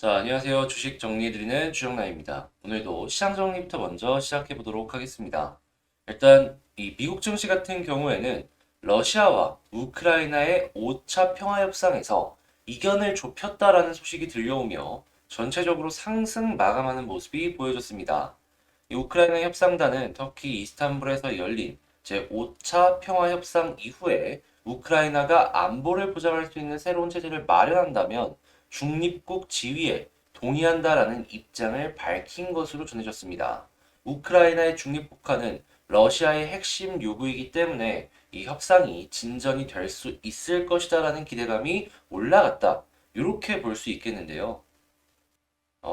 자, 안녕하세요. 주식 정리해드리는 주정남입니다. 오늘도 시장 정리부터 먼저 시작해 보도록 하겠습니다. 일단 이 미국 증시 같은 경우에는 러시아와 우크라이나의 5차 평화 협상에서 이견을 좁혔다라는 소식이 들려오며 전체적으로 상승 마감하는 모습이 보여졌습니다. 이 우크라이나 협상단은 터키 이스탄불에서 열린 제5차 평화 협상 이후에 우크라이나가 안보를 보장할 수 있는 새로운 체제를 마련한다면 중립국 지위에 동의한다라는 입장을 밝힌 것으로 전해졌습니다. 우크라이나의 중립국화는 러시아의 핵심 요구이기 때문에 이 협상이 진전이 될 수 있을 것이다라는 기대감이 올라갔다. 이렇게 볼 수 있겠는데요.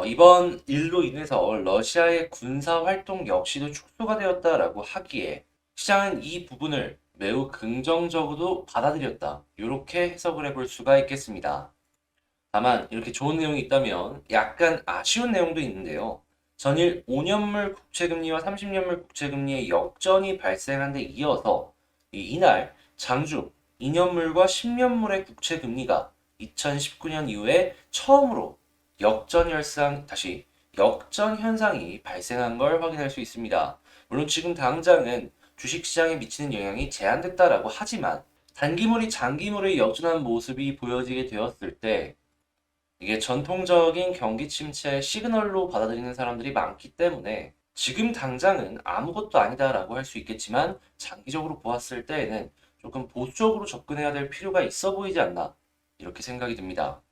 이번 일로 인해서 러시아의 군사 활동 역시도 축소가 되었다라고 하기에 시장은 이 부분을 매우 긍정적으로 받아들였다. 이렇게 해석을 해볼 수가 있겠습니다. 다만 이렇게 좋은 내용이 있다면 약간 아쉬운 내용도 있는데요. 전일 5년물 국채금리와 30년물 국채금리의 역전이 발생한 데 이어서 이날 장중 2년물과 10년물의 국채금리가 2019년 이후에 처음으로 역전 현상이 발생한 걸 확인할 수 있습니다. 물론 지금 당장은 주식시장에 미치는 영향이 제한됐다라고 하지만 단기물이 장기물을 역전한 모습이 보여지게 되었을 때 이게 전통적인 경기 침체의 시그널로 받아들이는 사람들이 많기 때문에 지금 당장은 아무것도 아니다라고 할 수 있겠지만 장기적으로 보았을 때에는 조금 보수적으로 접근해야 될 필요가 있어 보이지 않나 이렇게 생각이 듭니다.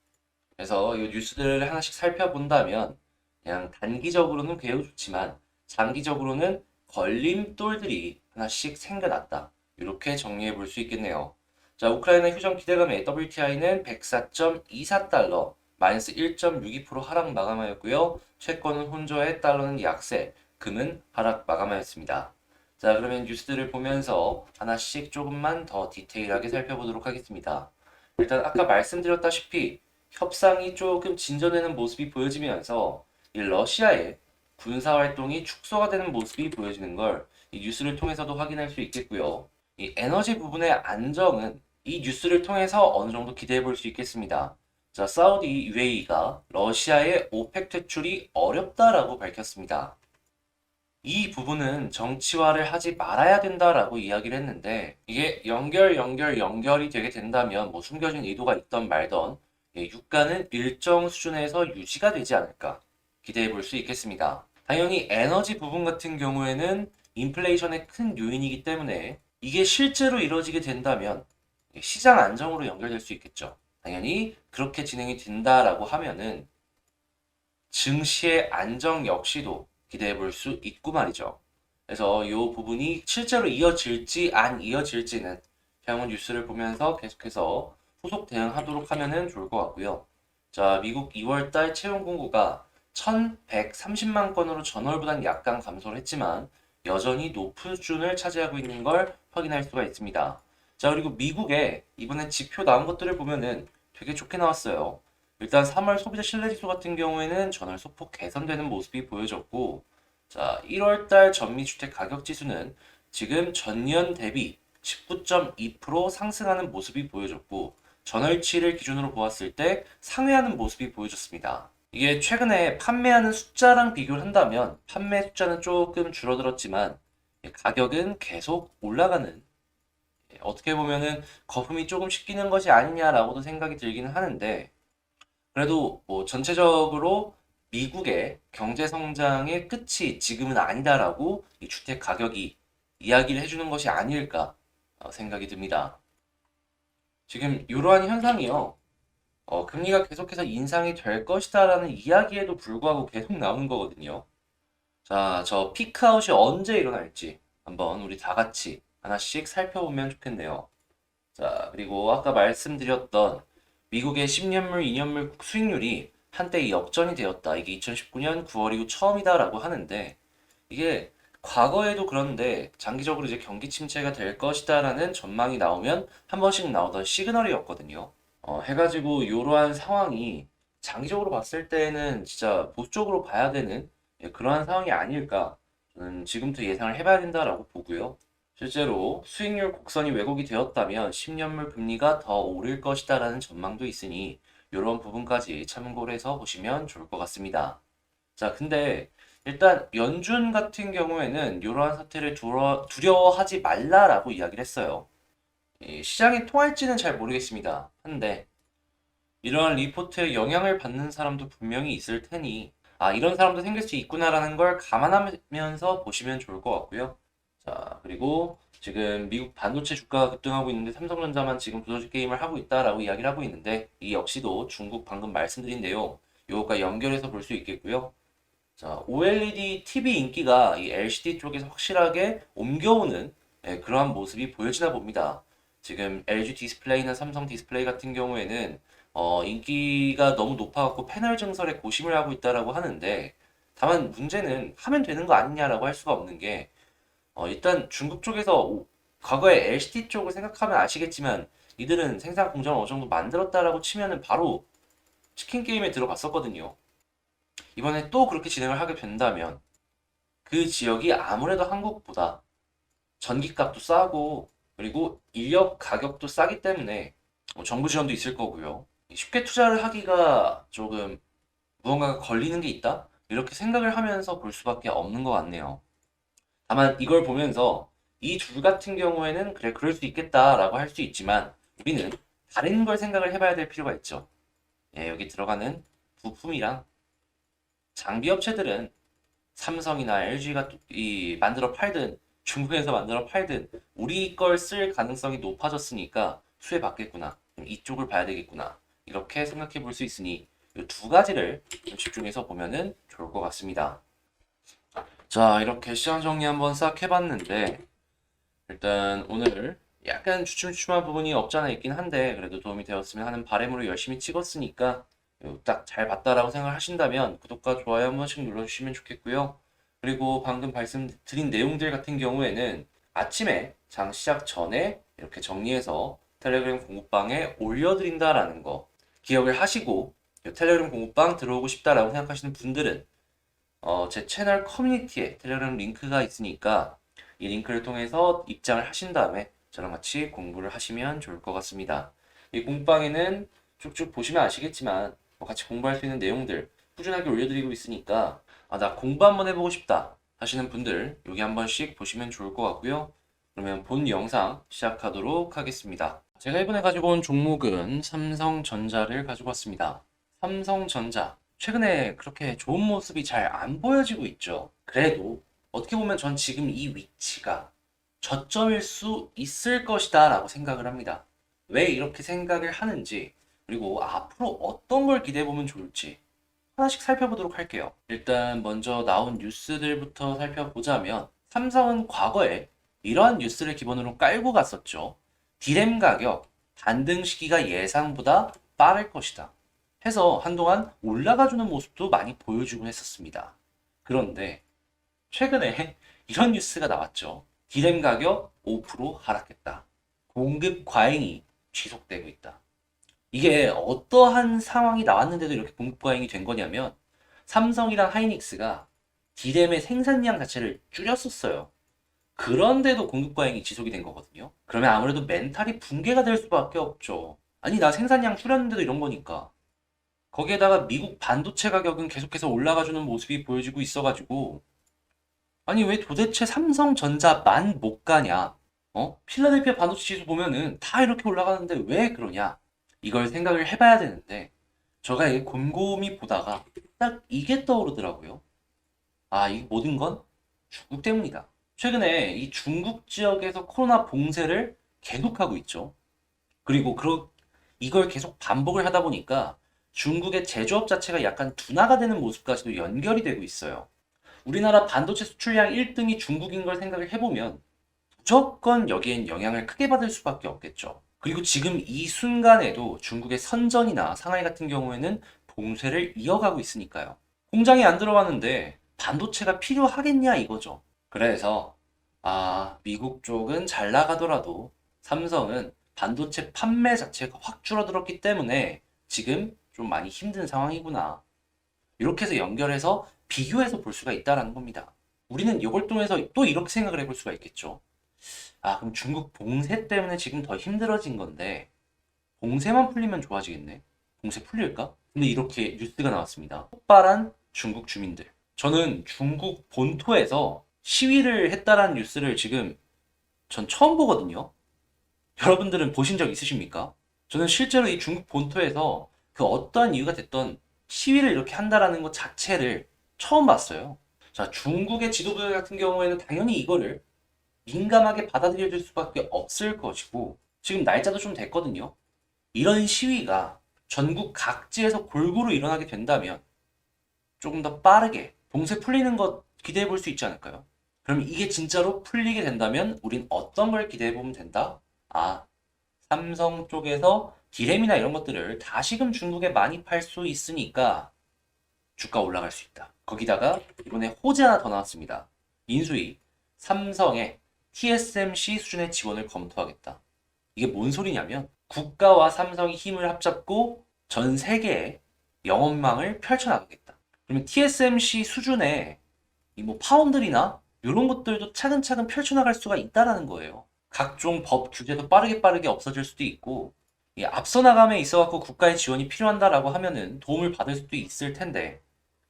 그래서 이 뉴스들을 하나씩 살펴본다면 그냥 단기적으로는 매우 좋지만 장기적으로는 걸림돌들이 하나씩 생겨났다. 이렇게 정리해 볼 수 있겠네요. 자, 우크라이나 휴전 기대감의 WTI는 104.24달러, 마이너스 1.62% 하락 마감하였고요. 채권은 혼조해 달러는 약세, 금은 하락 마감하였습니다. 자, 그러면 뉴스들을 보면서 하나씩 조금만 더 디테일하게 살펴보도록 하겠습니다. 일단 아까 말씀드렸다시피 협상이 조금 진전되는 모습이 보여지면서 이 러시아의 군사 활동이 축소가 되는 모습이 보여지는 걸 이 뉴스를 통해서도 확인할 수 있겠고요. 이 에너지 부분의 안정은 이 뉴스를 통해서 어느 정도 기대해 볼 수 있겠습니다. 자, 사우디 UAE가 러시아의 오펙 퇴출이 어렵다라고 밝혔습니다. 이 부분은 정치화를 하지 말아야 된다라고 이야기를 했는데 이게 연결이 되게 된다면 뭐 숨겨진 의도가 있던 말던 유가는 일정 수준에서 유지가 되지 않을까 기대해 볼 수 있겠습니다. 당연히 에너지 부분 같은 경우에는 인플레이션의 큰 요인이기 때문에 이게 실제로 이루어지게 된다면 시장 안정으로 연결될 수 있겠죠. 당연히 그렇게 진행이 된다라고 하면은 증시의 안정 역시도 기대해 볼 수 있고 말이죠. 그래서 이 부분이 실제로 이어질지 안 이어질지는 향후 뉴스를 보면서 계속해서 후속 대응하도록 하면은 좋을 것 같고요. 자, 미국 2월달 채용 공고가 1,130만 건으로 전월보단 약간 감소를 했지만 여전히 높은 수준을 차지하고 있는 걸 확인할 수가 있습니다. 자, 그리고 미국에 이번에 지표 나온 것들을 보면은 되게 좋게 나왔어요. 일단 3월 소비자 신뢰지수 같은 경우에는 전월 소폭 개선되는 모습이 보여졌고, 자, 1월달 전미주택 가격 지수는 지금 전년 대비 19.2% 상승하는 모습이 보여졌고, 전월치를 기준으로 보았을 때 상회하는 모습이 보여졌습니다. 이게 최근에 판매하는 숫자랑 비교를 한다면 판매 숫자는 조금 줄어들었지만 가격은 계속 올라가는 어떻게 보면은 거품이 조금씩 끼는 것이 아니냐라고도 생각이 들기는 하는데 그래도 뭐 전체적으로 미국의 경제 성장의 끝이 지금은 아니다라고 이 주택 가격이 이야기를 해주는 것이 아닐까 생각이 듭니다. 지금 이러한 현상이요. 금리가 계속해서 인상이 될 것이다라는 이야기에도 불구하고 계속 나오는 거거든요. 자, 저 피크아웃이 언제 일어날지 한번 우리 다 같이 하나씩 살펴보면 좋겠네요. 자, 그리고 아까 말씀드렸던 미국의 10년물, 2년물 수익률이 한때 역전이 되었다. 이게 2019년 9월 이후 처음이다라고 하는데 이게 과거에도 그런데 장기적으로 이제 경기 침체가 될 것이다라는 전망이 나오면 한 번씩 나오던 시그널이었거든요. 해가지고 이러한 상황이 장기적으로 봤을 때는 진짜 보수적으로 봐야 되는 그러한 상황이 아닐까. 저는 지금부터 예상을 해봐야 된다라고 보고요. 실제로 수익률 곡선이 왜곡이 되었다면 10년물 금리가 더 오를 것이다라는 전망도 있으니 이런 부분까지 참고를 해서 보시면 좋을 것 같습니다. 자, 근데 일단 연준 같은 경우에는 이러한 사태를 두려워하지 말라라고 이야기를 했어요. 시장이 통할지는 잘 모르겠습니다. 한데 이러한 리포트에 영향을 받는 사람도 분명히 있을 테니 이런 사람도 생길 수 있구나라는 걸 감안하면서 보시면 좋을 것 같고요. 자, 그리고 지금 미국 반도체 주가가 급등하고 있는데 삼성전자만 지금 부서질 게임을 하고 있다라고 이야기를 하고 있는데 이 역시도 중국 방금 말씀드린 내용 이것과 연결해서 볼 수 있겠고요. 자, OLED TV 인기가 이 LCD 쪽에서 확실하게 옮겨오는 그러한 모습이 보여지나 봅니다. 지금 LG 디스플레이나 삼성 디스플레이 같은 경우에는 인기가 너무 높아갖고 패널 증설에 고심을 하고 있다라고 하는데 다만 문제는 하면 되는 거 아니냐라고 할 수가 없는 게 일단 중국 쪽에서 과거에 LCD 쪽을 생각하면 아시겠지만 이들은 생산 공장을 어느 정도 만들었다라고 치면은 바로 치킨 게임에 들어갔었거든요. 이번에 또 그렇게 진행을 하게 된다면 그 지역이 아무래도 한국보다 전기값도 싸고 그리고 인력 가격도 싸기 때문에 정부 지원도 있을 거고요. 쉽게 투자를 하기가 조금 무언가가 걸리는 게 있다? 이렇게 생각을 하면서 볼 수밖에 없는 것 같네요. 다만 이걸 보면서 이 둘 같은 경우에는 그래 그럴 수 있겠다라고 할 수 있지만 우리는 다른 걸 생각을 해봐야 될 필요가 있죠. 여기 들어가는 부품이랑 장비 업체들은 삼성이나 LG가 만들어 팔든 중국에서 만들어 팔든 우리 걸 쓸 가능성이 높아졌으니까 수혜받겠구나. 이쪽을 봐야 되겠구나. 이렇게 생각해 볼 수 있으니 이 두 가지를 좀 집중해서 보면은 좋을 것 같습니다. 자, 이렇게 시장 정리 한번 싹 해봤는데 일단 오늘 약간 주춤주춤한 부분이 없지 않아 있긴 한데 그래도 도움이 되었으면 하는 바람으로 열심히 찍었으니까 딱 잘 봤다라고 생각하신다면 구독과 좋아요 한 번씩 눌러주시면 좋겠고요. 그리고 방금 말씀드린 내용들 같은 경우에는 아침에 장 시작 전에 이렇게 정리해서 텔레그램 공부방에 올려드린다라는 거 기억을 하시고 텔레그램 공부방 들어오고 싶다라고 생각하시는 분들은 제 채널 커뮤니티에 텔레그램 링크가 있으니까 이 링크를 통해서 입장을 하신 다음에 저랑 같이 공부를 하시면 좋을 것 같습니다. 이 공부방에는 쭉쭉 보시면 아시겠지만 같이 공부할 수 있는 내용들 꾸준하게 올려드리고 있으니까 나 공부 한번 해보고 싶다 하시는 분들 여기 한 번씩 보시면 좋을 것 같고요. 그러면 본 영상 시작하도록 하겠습니다. 제가 이번에 가지고 온 종목은 삼성전자를 가지고 왔습니다. 삼성전자 최근에 그렇게 좋은 모습이 잘 안 보여지고 있죠. 그래도 어떻게 보면 전 지금 이 위치가 저점일 수 있을 것이다 라고 생각을 합니다. 왜 이렇게 생각을 하는지 그리고 앞으로 어떤 걸 기대해 보면 좋을지 하나씩 살펴보도록 할게요. 일단 먼저 나온 뉴스들부터 살펴보자면 삼성은 과거에 이러한 뉴스를 기본으로 깔고 갔었죠. 디램 가격 반등 시기가 예상보다 빠를 것이다. 해서 한동안 올라가주는 모습도 많이 보여주곤 했었습니다. 그런데 최근에 이런 뉴스가 나왔죠. 디램 가격 5% 하락했다. 공급 과잉이 지속되고 있다. 이게 어떠한 상황이 나왔는데도 이렇게 공급 과잉이 된 거냐면 삼성이랑 하이닉스가 디램의 생산량 자체를 줄였었어요. 그런데도 공급 과잉이 지속이 된 거거든요. 그러면 아무래도 멘탈이 붕괴가 될 수밖에 없죠. 아니 나 생산량 줄였는데도 이런 거니까. 거기에다가 미국 반도체 가격은 계속해서 올라가주는 모습이 보여지고 있어가지고 아니 왜 도대체 삼성전자만 못 가냐? 필라델피아 반도체 지수 보면은 다 이렇게 올라가는데 왜 그러냐? 이걸 생각을 해봐야 되는데 제가 이 곰곰이 보다가 딱 이게 떠오르더라고요. 이 모든 건 중국 때문이다. 최근에 이 중국 지역에서 코로나 봉쇄를 계속하고 있죠. 그리고 이걸 계속 반복을 하다 보니까 중국의 제조업 자체가 약간 둔화가 되는 모습까지도 연결이 되고 있어요. 우리나라 반도체 수출량 1등이 중국인 걸 생각을 해보면 무조건 여기엔 영향을 크게 받을 수밖에 없겠죠. 그리고 지금 이 순간에도 중국의 선전이나 상하이 같은 경우에는 봉쇄를 이어가고 있으니까요. 공장에 안 들어가는데 반도체가 필요하겠냐 이거죠. 그래서 미국 쪽은 잘 나가더라도 삼성은 반도체 판매 자체가 확 줄어들었기 때문에 지금 좀 많이 힘든 상황이구나. 이렇게 해서 연결해서 비교해서 볼 수가 있다는 겁니다. 우리는 이걸 통해서 또 이렇게 생각을 해볼 수가 있겠죠. 그럼 중국 봉쇄 때문에 지금 더 힘들어진 건데 봉쇄만 풀리면 좋아지겠네. 봉쇄 풀릴까? 근데 이렇게 뉴스가 나왔습니다. 폭발한 중국 주민들. 저는 중국 본토에서 시위를 했다라는 뉴스를 지금 전 처음 보거든요. 여러분들은 보신 적 있으십니까? 저는 실제로 이 중국 본토에서 그 어떠한 이유가 됐던 시위를 이렇게 한다라는 것 자체를 처음 봤어요. 자, 중국의 지도부들 같은 경우에는 당연히 이거를 민감하게 받아들여줄 수밖에 없을 것이고, 지금 날짜도 좀 됐거든요. 이런 시위가 전국 각지에서 골고루 일어나게 된다면 조금 더 빠르게 봉쇄 풀리는 것 기대해 볼 수 있지 않을까요? 그럼 이게 진짜로 풀리게 된다면 우린 어떤 걸 기대해 보면 된다? 아, 삼성 쪽에서 디램이나 이런 것들을 다시금 중국에 많이 팔 수 있으니까 주가 올라갈 수 있다. 거기다가 이번에 호재 하나 더 나왔습니다. 인수위 삼성의 TSMC 수준의 지원을 검토하겠다. 이게 뭔 소리냐면 국가와 삼성이 힘을 합잡고 전 세계에 영업망을 펼쳐나가겠다. 그러면 TSMC 수준의 이 뭐 파운드리나 이런 것들도 차근차근 펼쳐나갈 수가 있다라는 거예요. 각종 법 규제도 빠르게 없어질 수도 있고, 이 앞서 나감에 있어갖고 국가의 지원이 필요한다라고 하면은 도움을 받을 수도 있을 텐데,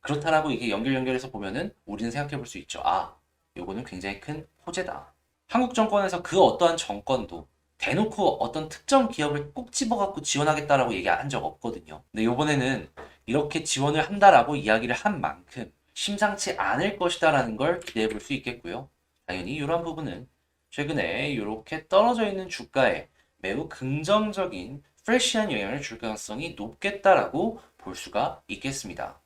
그렇다라고 이게 연결해서 보면은 우리는 생각해 볼 수 있죠. 아, 요거는 굉장히 큰 호재다. 한국 정권에서 그 어떠한 정권도 대놓고 어떤 특정 기업을 꼭 집어갖고 지원하겠다라고 얘기한 적 없거든요. 근데 요번에는 이렇게 지원을 한다라고 이야기를 한 만큼 심상치 않을 것이다라는 걸 기대해 볼 수 있겠고요. 당연히 이런 부분은 최근에 이렇게 떨어져 있는 주가에 매우 긍정적인 프레시한 영향을 줄 가능성이 높겠다라고 볼 수가 있겠습니다.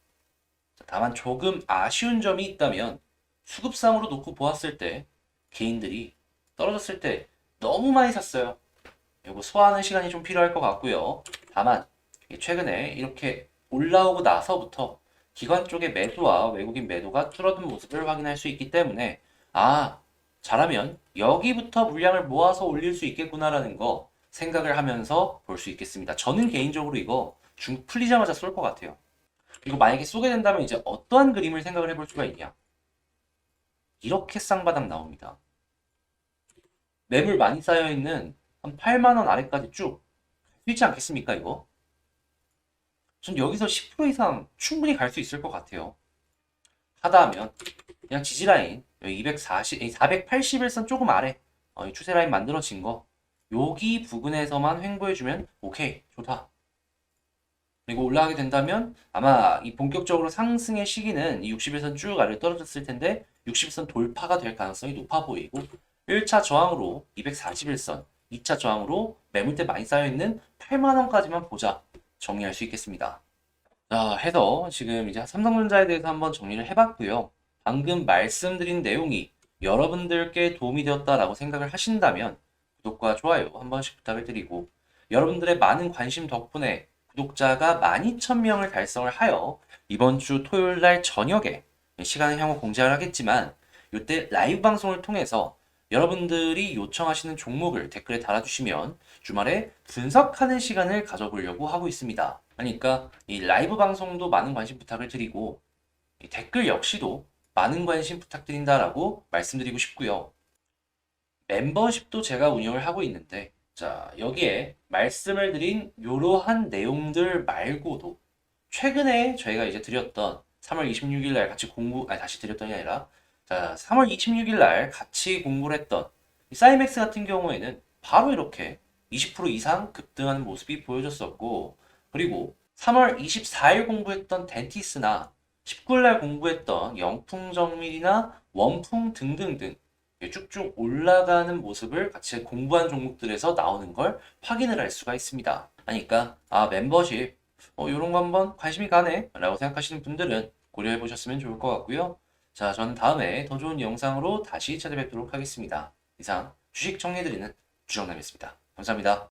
다만 조금 아쉬운 점이 있다면 수급상으로 놓고 보았을 때 개인들이 떨어졌을 때 너무 많이 샀어요. 이거 소화하는 시간이 좀 필요할 것 같고요. 다만 최근에 이렇게 올라오고 나서부터 기관 쪽의 매도와 외국인 매도가 줄어든 모습을 확인할 수 있기 때문에 아, 잘하면 여기부터 물량을 모아서 올릴 수 있겠구나라는 거 생각을 하면서 볼 수 있겠습니다. 저는 개인적으로 이거 중국 풀리자마자 쏠 것 같아요. 그리고 만약에 쏘게 된다면 이제 어떠한 그림을 생각을 해볼 수가 있냐? 이렇게 쌍바닥 나옵니다. 매물 많이 쌓여있는 한 8만 원 아래까지 쭉 뛰지 않겠습니까, 이거? 전 여기서 10% 이상 충분히 갈 수 있을 것 같아요. 하다 하면 그냥 지지라인 480일선 조금 아래 이 추세라인 만들어진 거 여기 부근에서만 횡보해주면 오케이, 좋다. 그리고 올라가게 된다면 아마 이 본격적으로 상승의 시기는 이 60일선 쭉 아래로 떨어졌을 텐데 60일선 돌파가 될 가능성이 높아 보이고 1차 저항으로 241선, 2차 저항으로 매물대 많이 쌓여있는 8만원까지만 보자 정리할 수 있겠습니다. 자, 해서 지금 이제 삼성전자에 대해서 한번 정리를 해봤고요. 방금 말씀드린 내용이 여러분들께 도움이 되었다라고 생각을 하신다면 구독과 좋아요 한 번씩 부탁을 드리고 여러분들의 많은 관심 덕분에 구독자가 12,000명을 달성을 하여 이번 주 토요일 날 저녁에 시간은 향후 공지를 하겠지만 이때 라이브 방송을 통해서 여러분들이 요청하시는 종목을 댓글에 달아주시면 주말에 분석하는 시간을 가져보려고 하고 있습니다. 그러니까 이 라이브 방송도 많은 관심 부탁을 드리고 이 댓글 역시도 많은 관심 부탁드린다라고 말씀드리고 싶고요. 멤버십도 제가 운영을 하고 있는데 자, 여기에 말씀을 드린 이러한 내용들 말고도 최근에 저희가 이제 드렸던 3월 26일 날 같이 다시 드렸던이 아니라 자, 3월 26일 날 같이 공부를 했던 이 사이맥스 같은 경우에는 바로 이렇게 20% 이상 급등하는 모습이 보여졌었고 그리고 3월 24일 공부했던 덴티스나 19일 날 공부했던 영풍정밀이나 원풍 등등등 쭉쭉 올라가는 모습을 같이 공부한 종목들에서 나오는 걸 확인을 할 수가 있습니다. 그러니까 아 멤버십 이런 거 한번 관심이 가네 라고 생각하시는 분들은 고려해 보셨으면 좋을 것 같고요. 자, 저는 다음에 더 좋은 영상으로 다시 찾아뵙도록 하겠습니다. 이상 주식 정리해드리는 주정남이었습니다. 감사합니다.